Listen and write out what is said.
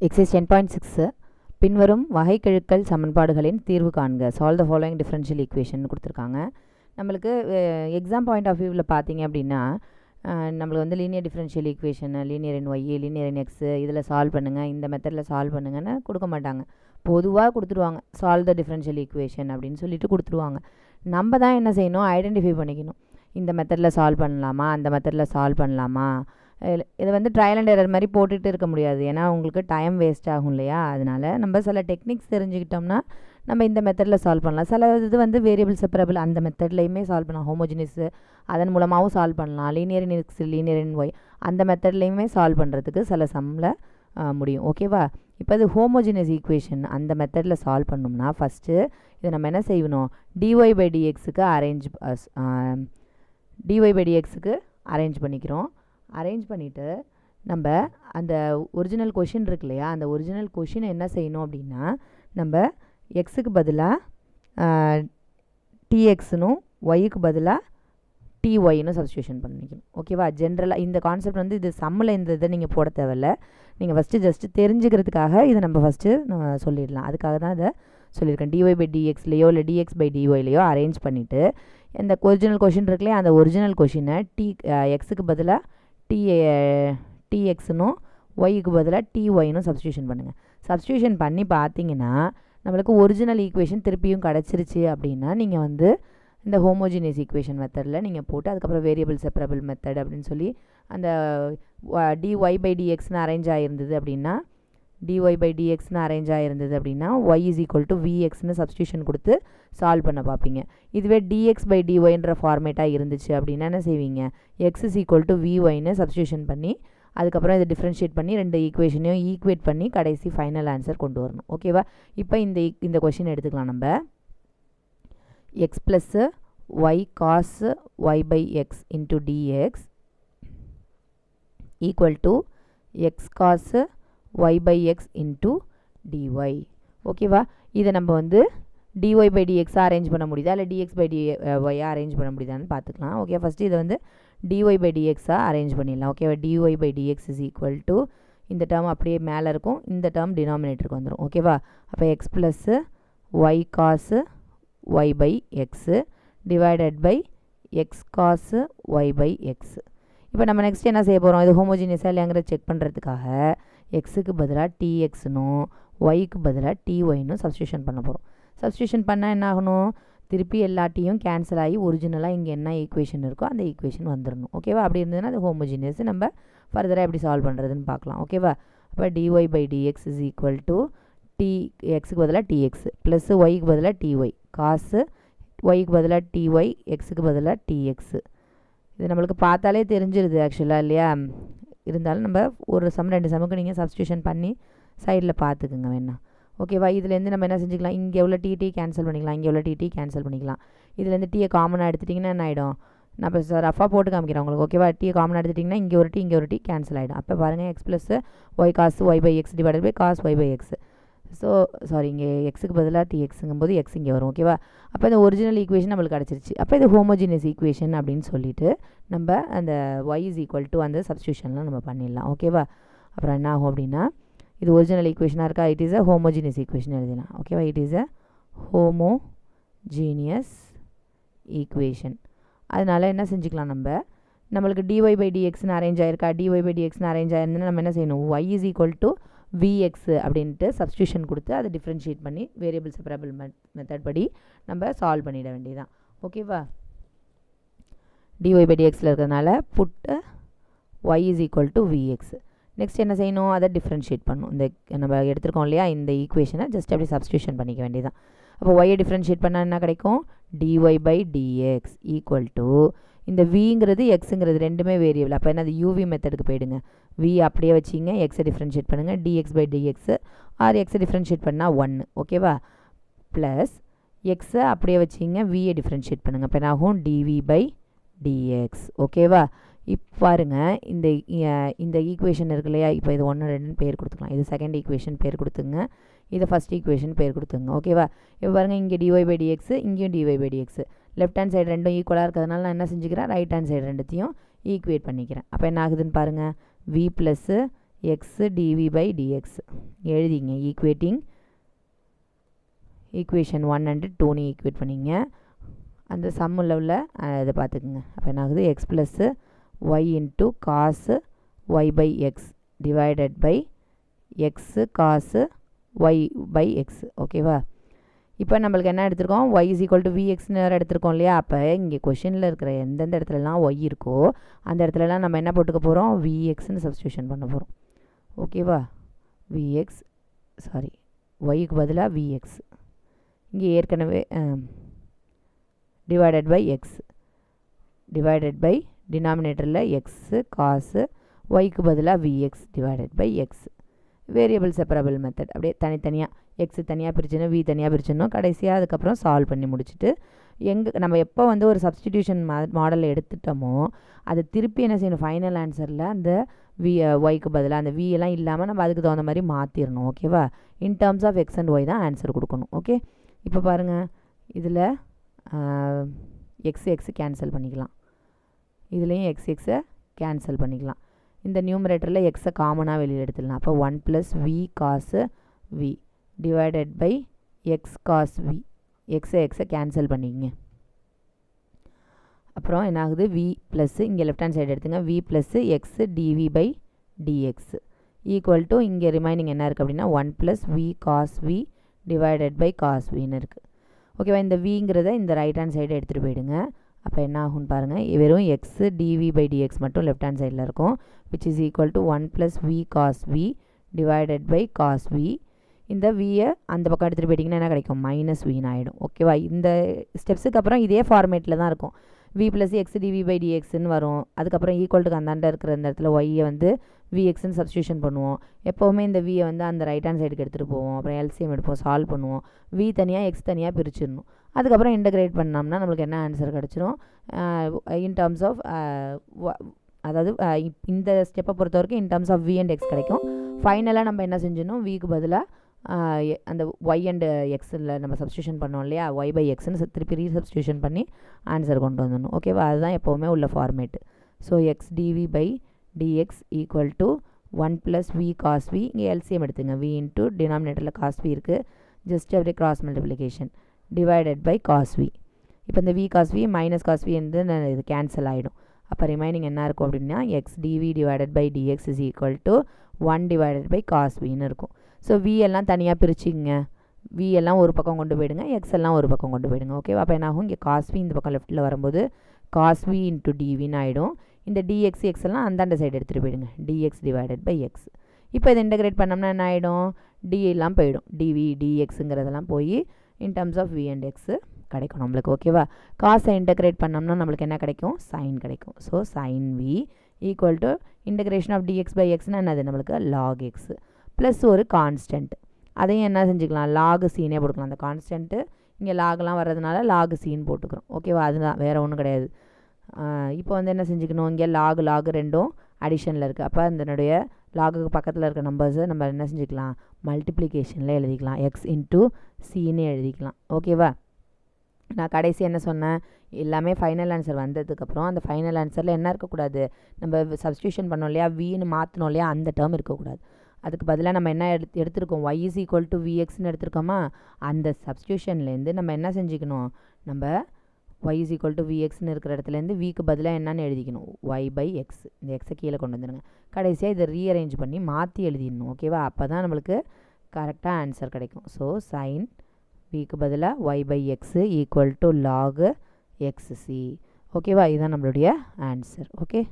Exercise 10.6 பின்வரும் வகைக்கெழுக்கள் சமன்பாடுகளின் தீர்வு காண்க. Solve the following differential equation கொடுத்துருக்காங்க. நம்மளுக்கு எக்ஸாம் பாயிண்ட் ஆஃப் வியூவில் பார்த்தீங்க அப்படின்னா நம்மளுக்கு வந்து லீனியர் டிஃபரன்ஷியல் ஈக்குவேஷன், லீனியர் இன் ஒய், லீனியர் இன் எக்ஸு, இதில் சால்வ் பண்ணுங்கள், இந்த மெத்தடில் சால்வ் பண்ணுங்கன்னு கொடுக்க மாட்டாங்க. பொதுவாக கொடுத்துருவாங்க சால்வ் த டிஃபரன்ஷியல் ஈக்குவேஷன் அப்படின்னு சொல்லிட்டு கொடுத்துருவாங்க. நம்ம தான் என்ன செய்யணும், ஐடென்டிஃபை பண்ணிக்கணும். இந்த மெத்தடில் சால்வ் பண்ணலாமா, அந்த மெத்தடில் சால்வ் பண்ணலாமா. இதை வந்து ட்ரையல் அண்ட் எரர் மாதிரி போட்டுகிட்டு இருக்க முடியாது, ஏன்னா உங்களுக்கு டைம் வேஸ்ட் ஆகும் இல்லையா. அதனால் நம்ம சில டெக்னிக்ஸ் தெரிஞ்சுக்கிட்டோம்னா நம்ம இந்த மெத்தடில் சால்வ் பண்ணலாம். சில இது வந்து வேரியபிள் செப்பரபிள், அந்த மெத்தட்லையுமே சால்வ் பண்ணலாம். ஹோமோஜினியஸ் அதன் மூலமாகவும் சால்வ் பண்ணலாம். லீனியர் இன் எக்ஸ், லீனியர் இன் ஒய், அந்த மெத்தட்லையுமே சால்வ் பண்ணுறதுக்கு சில சம்மில் முடியும். ஓகேவா. இப்போ இது ஹோமோஜினியஸ் ஈக்குவேஷன் அந்த மெத்தடில் சால்வ் பண்ணோம்னா ஃபஸ்ட்டு இதை நம்ம என்ன செய்யணும், டிஒய் பை டிஎக்ஸுக்கு அரேஞ்ச் பண்ணிக்கிறோம். அரேஞ்ச் பண்ணிவிட்டு நம்ம அந்த ஒரிஜினல் கொஷின் இருக்கு இல்லையா, அந்த ஒரிஜினல் கொஷினை என்ன செய்யணும் அப்படின்னா, நம்ம எக்ஸுக்கு பதிலாக டிஎக்ஸ்னும் ஒய்க்கு பதிலாக டிஒய்னு சப்ஸ்டியூஷன் பண்ணிக்கணும். ஓகேவா. ஜென்ரலாக இந்த கான்செப்ட் வந்து இது சம்மில் இந்த இதை நீங்கள் போட தேவையில்ல. நீங்கள் ஃபஸ்ட்டு ஜஸ்ட்டு தெரிஞ்சுக்கிறதுக்காக இதை நம்ம ஃபஸ்ட்டு சொல்லிடலாம். அதுக்காக தான் இதை சொல்லியிருக்கேன். டிஒய் பை டிஎக்ஸ்லையோ இல்லை டிஎக்ஸ் பை டிஒய்லையோ அரேஞ்ச் பண்ணிவிட்டு இந்த ஒரிஜினல் கொஷின் இருக்குல்லையா, அந்த ஒரிஜினல் கொஷினை எக்ஸுக்கு பதிலாக டிஎக்ஸ்னும் ஒய்க்கு பதிலாக டிஒய்னும் சப்ஸ்டியூஷன் பண்ணுங்கள். சப்ஸ்டியூஷன் பண்ணி பார்த்தீங்கன்னா நம்மளுக்கு ஒரிஜினல் ஈக்குவேஷன் திருப்பியும் கிடச்சிருச்சு அப்படின்னா நீங்கள் வந்து இந்த ஹோமோஜினியஸ் ஈக்குவேஷன் மெத்தடில் நீங்கள் போட்டு அதுக்கப்புறம் வேரியபிள் செப்பரபிள் மெத்தட் அப்படின்னு சொல்லி அந்த டிஒய் பை டிஎக்ஸ்னு அரேஞ்ச் ஆகிருந்தது அப்படின்னா ஒய் இஸ் ஈக்குவல் டு விஎக்ஸ்னு சப்ஸ்டியூஷன் கொடுத்து சால்வ் பண்ண பார்ப்பீங்க. இதுவே டிஎக்ஸ் பை டிஒய்ன்ற ஃபார்மேட்டாக இருந்துச்சு அப்படின்னா என்ன செய்வீங்க, எக்ஸ் இஸ் ஈக்குவல் டு விஒய்னு சப்ஸ்டியூஷன் பண்ணி அதுக்கப்புறம் இதை டிஃப்ரென்ஷியேட் பண்ணி ரெண்டு ஈக்குவேஷனையும் ஈக்குவேட் பண்ணி கடைசி ஃபைனல் ஆன்சர் கொண்டு வரணும். ஓகேவா. இப்போ இந்த கொஷின் எடுத்துக்கலாம். நம்ம x plus y cos y by x into dx equal to x cos y by x into dy. ஓகேவா. இதை நம்ம வந்து dy by dx அரேஞ்ச் பண்ண முடியுதா இல்லை dx by dy அரேஞ்ச் பண்ண முடியுதான்னு பார்த்துக்கலாம். ஓகே. ஃபஸ்ட்டு இதை வந்து dy by dx அரேஞ்ச் பண்ணிடலாம். ஓகேவா. dy by dx is equal to இந்த டேர்ம் அப்படியே மேலே இருக்கும், இந்த டேர்ம் டினாமினேட்டருக்கு வந்துடும். ஓகேவா. அப்போ x plus y cos y by x divided by x cos y by x. இப்போ நம்ம நெக்ஸ்ட் என்ன செய்ய போகிறோம், இது ஹோமோஜினியஸாக இல்லைங்கிறத செக் பண்ணுறதுக்காக எக்ஸுக்கு பதிலாக டிஎக்ஸ்னும் ஒய்க்கு பதிலாக டிஒய்னும் சப்ஸ்டியூஷன் பண்ண போகிறோம். சப்ஸ்டியூஷன் பண்ணால் என்ன ஆகணும், திருப்பி எல்லாத்தையும் கேன்சல் ஆகி ஒரிஜினலாக இங்கே என்ன ஈக்குவேஷன் இருக்கோ அந்த ஈக்குவேஷன் வந்துடணும். ஓகேவா. அப்படி இருந்ததுன்னா அது ஹோமோஜினியஸ். நம்ம ஃபர்தராக எப்படி சால்வ் பண்ணுறதுன்னு பார்க்கலாம். ஓகேவா. அப்போ dy by dx is equal to எக்ஸுக்கு பதிலாக டிஎக்ஸ் ப்ளஸ் ஒய்க்கு பதிலாக டிஒய் காசு ஒய்க்கு பதிலாக டிஒய் எக்ஸுக்கு பதிலாக டிஎக்ஸு. இது நம்மளுக்கு பார்த்தாலே தெரிஞ்சிருது ஆக்சுவலாக இல்லையா. இருந்தாலும் நம்ம ஒரு சம் ரெண்டு சமுக்கு நீங்கள் சப்ஸ்டியூஷன் பண்ணி சைடில் பார்த்துக்குங்க வேணா. ஓகேவா. இதுலேருந்து நம்ம என்ன செஞ்சுக்கலாம், இங்கே உள்ள டிடி கேன்சல் பண்ணிக்கலாம், இங்கே உள்ள டிடி கேன்சல் பண்ணிக்கலாம். இதுலேருந்து டீயை காமனாக எடுத்துட்டிங்கன்னா என்ன ஆகிடும், நான் இப்போ ரஃபாக போட்டு காமிக்கிறேன் உங்களுக்கு. ஓகேவா. டீயை காமனாக எடுத்துட்டிங்கன்னா இங்கே ஒரு டீ கேன்சல் ஆகிடும். அப்போ பாருங்கள் x plus y cos y by x divided by cos y by x. இங்கே எக்ஸுக்கு பதிலாக டிஎக்ஸுங்கும் போது எக்ஸ் இங்கே வரும். ஓகேவா. அப்போ இந்த ஒரிஜினல் ஈக்குவேஷன் நம்மளுக்கு கிடச்சிருச்சு. அப்போ இது ஹோமோஜினியஸ் ஈக்குவேஷன் அப்படின்னு சொல்லிட்டு நம்ம அந்த ஒய் இஸ் ஈக்குவல் டு அந்த சப்ஸ்டியூஷன்லாம் நம்ம பண்ணிடலாம். ஓகேவா. அப்புறம் என்ன ஆகும் அப்படின்னா இது ஒரிஜினல் ஈக்குவேஷனாக இருக்கா, it is a homogeneous equation எழுதலாம். ஓகேவா. It is a homogeneous equation. அதனால் என்ன செஞ்சுக்கலாம், நம்மளுக்கு டிஒய் பை டிஎக்ஸ்னு அரேஞ்ச் ஆயிருக்கா, டிஒய் பை டிஎக்ஸ்னு அரேஞ்ச் ஆயிருந்ததுன்னா நம்ம என்ன செய்யணும், y is equal to vx அப்படின்ட்டு சப்ஸ்டியூஷன் கொடுத்து அதை டிஃப்ரென்ஷியேட் பண்ணி வேரியபிள் செப்பரபிள் மெத்தட் படி நம்ம சால்வ் பண்ணிட வேண்டியதான். ஓகேவா. டிஒய் பை டிஎக்ஸில் இருக்கிறதுனால put y is equal to v x. Next என்ன செய்யணும், அதை டிஃப்ரென்ஷியேட் பண்ணணும். இந்த நம்ம எடுத்துருக்கோம் இல்லையா இந்த ஈக்குவேஷனை ஜஸ்ட் அப்படி சப்ஸ்டியூஷன் பண்ணிக்க வேண்டியதான். அப்போ ஒய்யை டிஃப்ரென்ஷியேட் பண்ணால் என்ன கிடைக்கும், dy by dx equal to இந்த விங்கிறது எக்ஸுங்கிறது ரெண்டுமே வேரியபிள். அப்போ என்ன அது யூவி மெத்தடுக்கு போயிடுங்க. வி அப்படியே வச்சிங்க, எக்ஸை டிஃப்ரென்ஷியேட் பண்ணுங்கள், டிஎக்ஸ் பை டிஎக்ஸு ஆர் எக்ஸை டிஃப்ரென்ஷியேட் பண்ணால் 1. ஓகேவா. ப்ளஸ் எக்ஸை அப்படியே வச்சிங்க, வியை டிஃப்ரென்ஷியேட் பண்ணுங்கள். இப்போ என்ன ஆகும், டிவி பை டிஎக்ஸ். ஓகேவா. இப்போ பாருங்கள் இந்த ஈக்குவேஷன் இருக்கு இல்லையா, இப்போ இது 1 2 பேர் கொடுத்துக்கலாம். இது செகண்ட் ஈக்குவேஷன் பேர் கொடுத்துங்க, இதை ஃபஸ்ட் ஈக்குவேஷன் பேர் கொடுத்துங்க. ஓகேவா. இப்போ பாருங்கள் இங்கே டிஒய் பை டிஎக்ஸு, இங்கேயும் d y by d x. Left hand side ரெண்டும் ஈக்குவலாக இருக்கிறதுனால நான் என்ன செஞ்சுக்கிறேன், ரைட் ஹேண்ட் சைடு ரெண்டுத்தையும் ஈக்குவேட் பண்ணிக்கிறேன். அப்போ என்ன ஆகுதுன்னு பாருங்கள், v plus x d v by d x எழுதிங்க. ஈக்குவேஷன் 1 and 2 ஈக்குவேட் பண்ணிங்க. அந்த சம்மில் உள்ள இதை பார்த்துக்குங்க. அப்போ என்ன ஆகுது, x plus y into cos y by x divided by x cos y by x. ஓகேவா? இப்போ நம்மளுக்கு என்ன எடுத்திருக்கோம், ஒய் இஸ் ஈக்குவல் டு விஎக்ஸ்னு வேறு எடுத்திருக்கோம் இல்லையா? அப்போ இங்கே கொஷினில் இருக்கிற எந்தெந்த இடத்துலலாம் ஒய் இருக்கோ அந்த இடத்துலலாம் நம்ம என்ன போட்டுக்க போகிறோம், விஎக்ஸ்னு சப்ஸ்டியூஷன் பண்ண போகிறோம். ஓகேவா? விஎக்ஸ் ஒய்க்கு பதிலாக விஎக்ஸ். இங்கே ஏற்கனவே divided by x divided by டினாமினேட்டரில் எக்ஸு காசு ஒய்க்கு பதிலாக vx divided by x. Variable separable method அப்படியே தனித்தனியாக எக்ஸு தனியாக பிரிச்சுன்னு வி தனியாக பிரிச்சிடணும். கடைசியாக அதுக்கப்புறம் சால்வ் பண்ணி முடிச்சுட்டு நம்ம எப்போ வந்து ஒரு சப்ஸ்டிடியூஷன் மாடலில் எடுத்துட்டோமோ அது திருப்பி என்ன செய்யணும், ஃபைனல் ஆன்சரில் அந்த ஒய்க்கு பதிலாக அந்த வி எல்லாம் இல்லாமல் நம்ம அதுக்கு தகுந்த மாதிரி மாற்றிடணும். ஓகேவா? In terms of x and y தான் ஆன்சர் கொடுக்கணும். ஓகே, இப்போ பாருங்கள், இதில் எக்ஸு கேன்சல் பண்ணிக்கலாம், இதுலேயும் எக்ஸை கேன்சல் பண்ணிக்கலாம். இந்த நியூமரேட்டரில் எக்ஸை காமனாக வெளியில் எடுத்துடலாம். அப்போ 1 + v cos v divided by x cos v. எக்ஸை கேன்சல் பண்ணிக்கங்க. அப்புறம் என்ன ஆகுது, வி ப்ளஸ்ஸு இங்கே லெஃப்ட் ஹேண்ட் சைடு எடுத்துங்க, v plus x TV by dx equal to இங்கே ரிமைனிங் என்ன இருக்குது அப்படின்னா 1 + v cos v divided by cos வின்னு இருக்குது. ஓகேவா? இந்த விங்கிறத இந்த ரைட் ஹேண்ட் சைடு எடுத்துகிட்டு போயிடுங்க. அப்போ என்ன ஆகும்னு பாருங்கள், வெறும் எக்ஸு டிவி பை டிஎக்ஸ் மட்டும் லெஃப்ட் ஹேண்ட் சைடில் இருக்கும், which is equal to 1 + v cos v divided by cos v. இந்த வியை அந்த பக்கம் எடுத்துகிட்டு போயிட்டிங்கன்னா என்ன கிடைக்கும், மைனஸ் வின்னு ஆகிடும். ஓகேவா? இந்த ஸ்டெப்ஸுக்கு அப்புறம் இதே ஃபார்மேட்டில் தான் இருக்கும். V plus x d v by டிஎக்ஸ்ன்னு வரும். அதுக்கப்புறம் ஈக்குவல்ட்டுக்கு அந்தாண்ட இருக்கிற இந்த இடத்துல ஒய்யை வந்து விஎக்ஸ்ன்னு சப்ஸ்டியூஷன் பண்ணுவோம். எப்போவுமே இந்த வியை வந்து அந்த ரைட் ஹேண்ட் சைடுக்கு எடுத்துகிட்டு போவோம். அப்புறம் எல்சிஎம் எடுப்போம், சால்வ் பண்ணுவோம். வி தனியாக எக்ஸ் தனியாக பிரிச்சிடணும். அதுக்கப்புறம் இன்டகிரேட் பண்ணோம்னா நம்மளுக்கு என்ன ஆன்சர் கிடச்சிரும், இன் டேர்ம்ஸ் ஆஃப் அதாவது இந்த ஸ்டெப்பை பொறுத்த வரைக்கும் in terms of v and x கிடைக்கும். ஃபைனலாக நம்ம என்ன செஞ்சணும், விக்கு பதிலாக அந்த ஒய் அண்ட் எக்ஸில் நம்ம சப்ஸ்டியூஷன் பண்ணோம் இல்லையா, ஒய் பை எக்ஸ்ன்னு திருப்பி ரீசப்ஸ்டியூஷன் பண்ணி ஆன்சர் கொண்டு வந்துடணும். ஓகேவா? அதுதான் எப்போவுமே உள்ள format. So x d v by dx equal to 1 + v cos v. இங்கே எல்சிஎம் எடுத்துங்க, வி இன்ட்டு டினாமினேட்டரில் காஸ் வி இருக்குது, ஜஸ்ட் அப்படியே cross multiplication divided by cos v. இப்போ இந்த v cos v minus cos v வந்து இது கேன்சல் ஆகிடும். அப்போ ரிமைனிங் என்ன இருக்கும் அப்படின்னா x d v divided by dx is equal to 1 divided by cos வின்னு இருக்கும். ஸோ வி எல்லாம் தனியாக பிரிச்சுங்க, வி எல்லாம் ஒரு பக்கம் கொண்டு போயிடுங்க, எக்ஸ் எல்லாம் ஒரு பக்கம் கொண்டு போயிடுங்க. ஓகேவா? அப்போ என்ன ஆகும், இங்கே காஸ் வி இந்த பக்கம் லெஃப்ட்டில் வரும்போது காஸ் வி இன்ட்டு டிவின்னு ஆகிடும். இந்த டிஎக்ஸ் எக்ஸ் எல்லாம் அந்தாண்ட சைடு எடுத்துகிட்டு போயிடுங்க, டிஎக்ஸ் டிவைடட் பை எக்ஸ். இப்போ இதை இன்டகிரேட் பண்ணோம்னா என்ன ஆகிடும், டி எல்லாம் போயிடும், டிவி டிஎக்ஸுங்கிறதெல்லாம் போய் in terms of v and x கிடைக்கும் நம்மளுக்கு. ஓகேவா? காசை இன்டகிரேட் பண்ணோம்னா நம்மளுக்கு என்ன கிடைக்கும், சைன் கிடைக்கும். So sine v equal to integration of d x by எக்ஸ்னால் என்னது, நம்மளுக்கு லாக் எக்ஸ் ப்ளஸ் ஒரு கான்ஸ்டன்ட். அதையும் என்ன செஞ்சுக்கலாம், லாகு சீனே போட்டுக்கலாம். அந்த கான்ஸ்டன்ட்டு இங்கே லாகெலாம் வர்றதுனால லாகு சீன் போட்டுக்கிறோம். ஓகேவா? அதுதான், வேறு ஒன்றும் கிடையாது. இப்போ வந்து என்ன செஞ்சுக்கணும், இங்கே லாகு ரெண்டும் அடிஷனில் இருக்குது. அப்போ அதனுடைய லாகுக்கு பக்கத்தில் இருக்க நம்பர்ஸை நம்ம என்ன செஞ்சுக்கலாம், மல்டிப்ளிகேஷனில் எழுதிக்கலாம், எக்ஸ் இன்ட்டு சின்னு எழுதிக்கலாம். ஓகேவா? நான் கடைசி என்ன சொன்னேன், எல்லாமே ஃபைனல் ஆன்சர் வந்ததுக்கப்புறம் அந்த ஃபைனல் ஆன்சரில் என்ன இருக்கக்கூடாது, நம்ம சப்ஸ்டியூஷன் பண்ணோம் இல்லையா, வின்னு மாற்றினோம் இல்லையா, அந்த டேர்ம் இருக்கக்கூடாது. அதுக்கு பதிலாக நம்ம என்ன எடுத்திருக்கோம், y இஸ் ஈக்குவல் டு விஎக்ஸ்ன்னு எடுத்திருக்கோமா, அந்த சப்ஸ்டியூஷன்லேருந்து நம்ம என்ன செஞ்சுக்கணும், நம்ம y இஸ் ஈக்குவல் டு விஎக்ஸ்ன்னு இருக்கிற இடத்துலேருந்து விக்கு பதிலாக என்னன்னு எழுதிக்கணும், y பை எக்ஸ். இந்த எக்ஸை கீழே கொண்டு வந்துடுங்க. கடைசியாக இதை ரீஅரேஞ்ச் பண்ணி மாற்றி எழுதிடணும். ஓகேவா? அப்போ தான் நம்மளுக்கு கரெக்டாக ஆன்சர் கிடைக்கும். ஸோ சைன் விக்கு பதிலாக y by x equal to log x. ஓகேவா? இதுதான் நம்மளுடைய ஆன்சர். ஓகே.